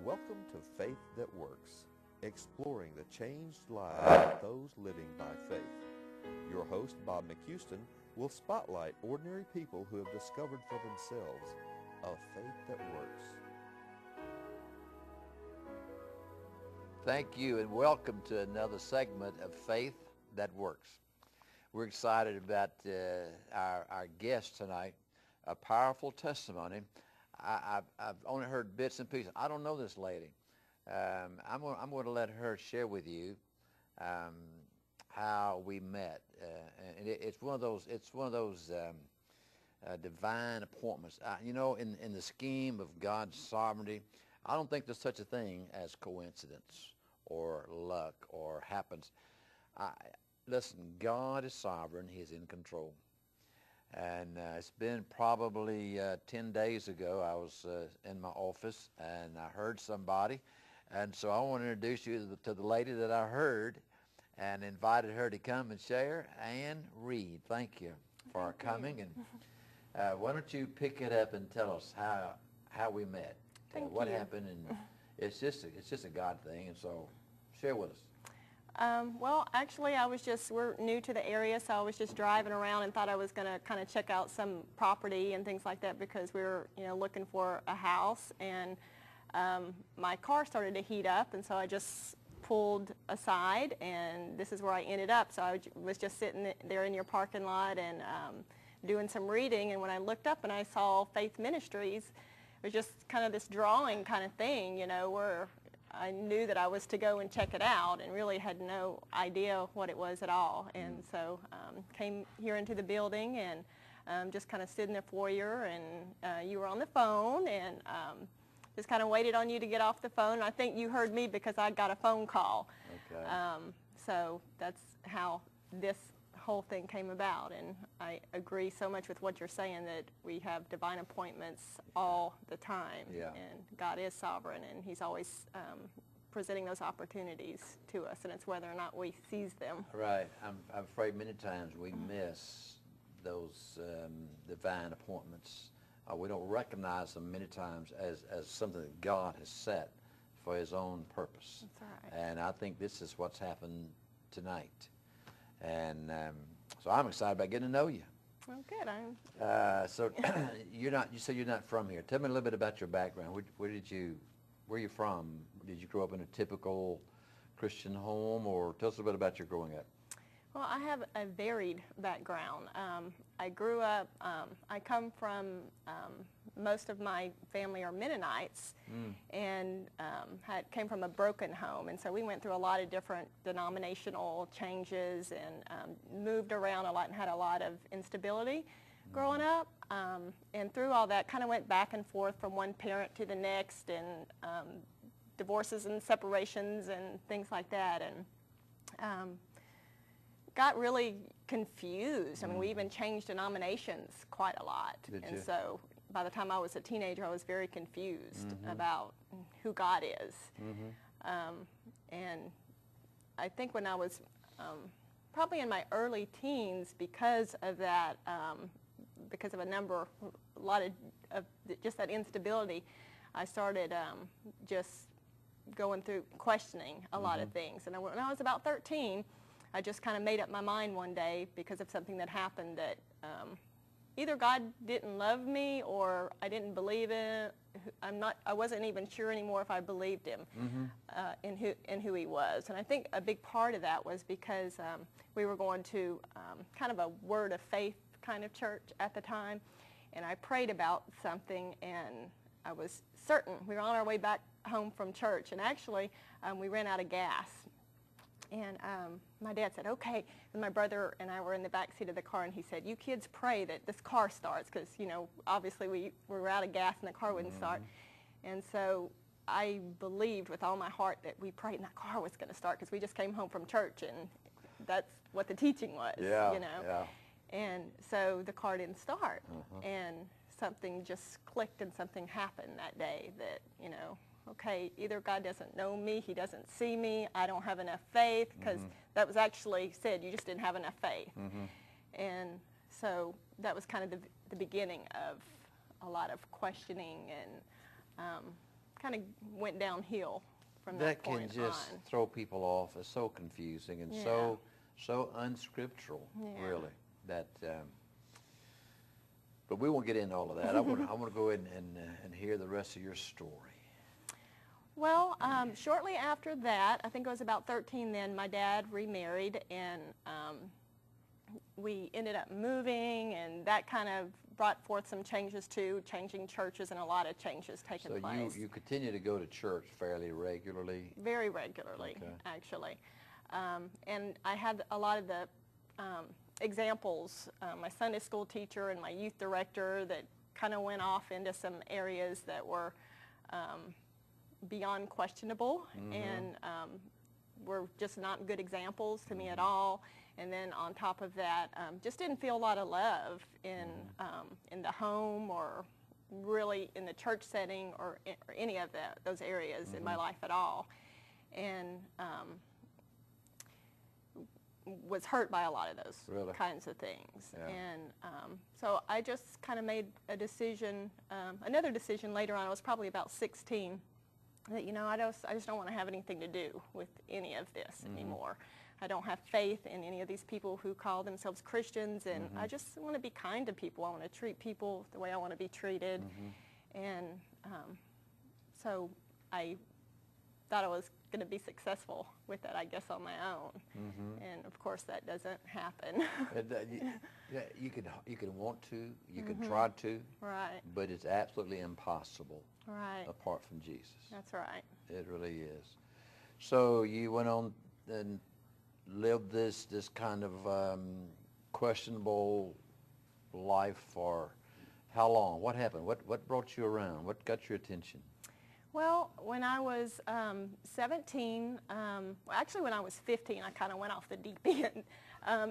Welcome to Faith That Works, exploring the changed lives of those living by faith. Your host, Bob McHouston, will spotlight ordinary people who have discovered for themselves a faith that works. Thank you, and welcome to another segment of Faith That Works. We're excited about our guest tonight, a powerful testimony. I've only heard bits and pieces. I don't know this lady. I'm going to let her share with you how we met. And it's one of those divine appointments. In the scheme of God's sovereignty, I don't think there's such a thing as coincidence or luck or happens. Listen, God is sovereign. He's in control. And it's been probably 10 days ago. I was in my office and I heard somebody. And so I want to introduce you to the lady that I heard and invited her to come and share. Ann Reed, thank you for coming. And why don't you pick it up and tell us how we met, what happened, and it's just a God thing. And so share with us. Well, actually, we're new to the area, so I was just driving around and thought I was going to kind of check out some property and things like that because we were, looking for a house. And my car started to heat up, and so I just pulled aside, and this is where I ended up. So I was just sitting there in your parking lot and doing some reading, and when I looked up and I saw Faith Ministries, it was just kind of this drawing kind of thing, where I knew that I was to go and check it out and really had no idea what it was at all. And so came here into the building and just kind of stood in the foyer, and you were on the phone, and just kind of waited on you to get off the phone. I think you heard me because I got a phone call. Okay. So that's how this whole thing came about, and I agree so much with what you're saying, that we have divine appointments all the time. Yeah. And God is sovereign, and he's always presenting those opportunities to us, and it's whether or not we seize them. Right. I'm afraid many times we miss those divine appointments. We don't recognize them many times as something that God has set for his own purpose. That's right. And I think this is what's happened tonight. And so I'm excited about getting to know you. Well, good. So you said you're not from here. Tell me a little bit about your background. Where are you from? Did you grow up in a typical Christian home, or tell us a bit about your growing up? Well, I have a varied background. I grew up, I come from, most of my family are Mennonites, and came from a broken home. And so we went through a lot of different denominational changes and moved around a lot and had a lot of instability growing up. And through all that, kind of went back and forth from one parent to the next, and divorces and separations and things like that. And got really confused. I mean, we even changed denominations quite a lot. Did and you? So by the time I was a teenager, I was very confused about who God is. And I think when I was probably in my early teens, because of that, because of a lot of just that instability, I started just going through questioning a lot of things. And when I was about 13, I just kind of made up my mind one day because of something that happened that either God didn't love me or I didn't believe it. I wasn't even sure anymore if I believed him in who he was. And I think a big part of that was because we were going to kind of a word of faith kind of church at the time. And I prayed about something, and I was certain. We were on our way back home from church, and actually we ran out of gas. And my dad said, okay, and my brother and I were in the back seat of the car, and he said, you kids pray that this car starts, because, obviously we were out of gas and the car wouldn't start. And so I believed with all my heart that we prayed and that car was going to start, because we just came home from church, and that's what the teaching was, Yeah. And so the car didn't start, and something just clicked, and something happened that day that, okay, either God doesn't know me, he doesn't see me, I don't have enough faith, because that was actually said, you just didn't have enough faith. And so that was kind of the beginning of a lot of questioning and kind of went downhill from that point on. That can just throw people off. It's so confusing and so unscriptural, really. That, but we won't get into all of that. I want to go ahead and hear the rest of your story. Well, shortly after that, I think I was about 13 then, my dad remarried, and we ended up moving, and that kind of brought forth some changes too, changing churches and a lot of changes taking place. So you continue to go to church fairly regularly? Very regularly, actually. And I had a lot of the examples, my Sunday school teacher and my youth director, that kind of went off into some areas that were beyond questionable and were just not good examples to me at all. And then on top of that, just didn't feel a lot of love in the home or really in the church setting or any of those areas in my life at all. And was hurt by a lot of those kinds of things. Yeah. And so I just kind of made a decision, another decision later on. I was probably about 16, that, you know, I just don't want to have anything to do with any of this anymore. I don't have faith in any of these people who call themselves Christians, and I just want to be kind to people. I want to treat people the way I want to be treated. And so I thought I was going to be successful with that, I guess, on my own. And of course that doesn't happen. You can want to, you can try to, but it's absolutely impossible apart from Jesus. That's right. It really is. So you went on and lived this kind of questionable life for how long? What happened? What brought you around? What got your attention? Well, when I was 17, well, actually when I was 15, I kind of went off the deep end.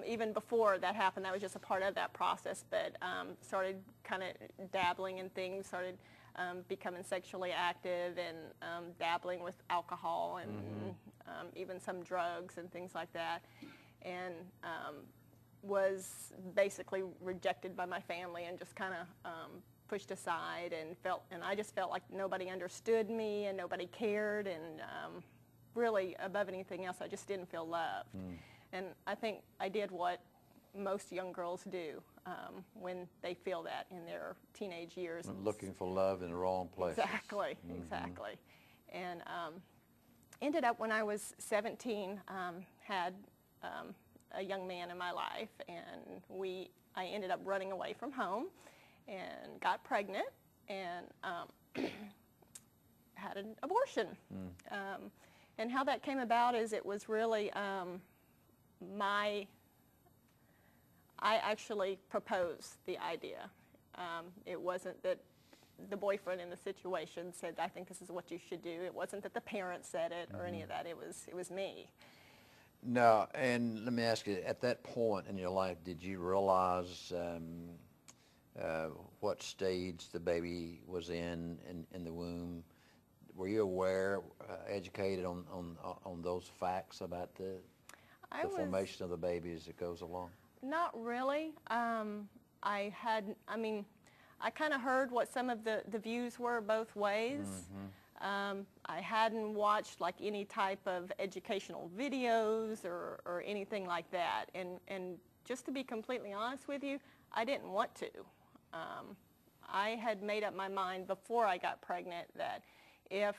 Even before that happened, that was just a part of that process, but started kind of dabbling in things, started becoming sexually active and dabbling with alcohol and even some drugs and things like that, and was basically rejected by my family and just kind of pushed aside, and I just felt like nobody understood me and nobody cared, and really above anything else, I just didn't feel loved. And I think I did what most young girls do when they feel that in their teenage years. Looking for love in the wrong place. Exactly, exactly. And ended up when I was 17, had a young man in my life, and I ended up running away from home and got pregnant and had an abortion. And how that came about is it was really I actually proposed the idea. It wasn't that the boyfriend in the situation said, I think this is what you should do. It wasn't that the parents said it or any of that. It was me. No, and let me ask you, at that point in your life, did you realize what stage the baby was in the womb? Were you aware, educated on those facts about the formation of the baby as it goes along? Not really. I kind of heard what some of the views were both ways. I hadn't watched like any type of educational videos or anything like that. And just to be completely honest with you, I didn't want to. I had made up my mind before I got pregnant that if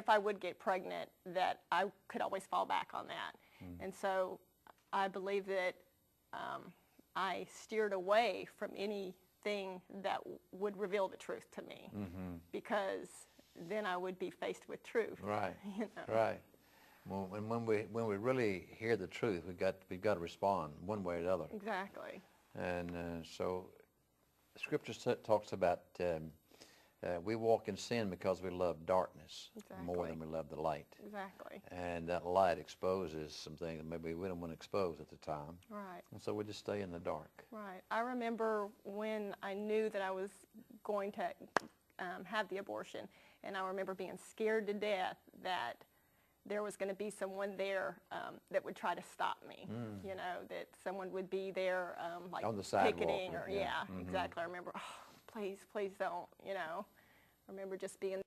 I would get pregnant, that I could always fall back on that. And so I believe that I steered away from anything that would reveal the truth to me, because then I would be faced with truth. Right. You know? Right. Well, when we really hear the truth, we've got to respond one way or the other. Exactly. And so, Scripture talks about we walk in sin because we love darkness more than we love the light. Exactly. And that light exposes some things that maybe we don't want to expose at the time. Right. And so we just stay in the dark. Right. I remember when I knew that I was going to have the abortion, and I remember being scared to death that there was going to be someone there that would try to stop me. You know, that someone would be there like on the sidewalk, picketing or exactly. I remember, oh, please don't, you know. I remember just being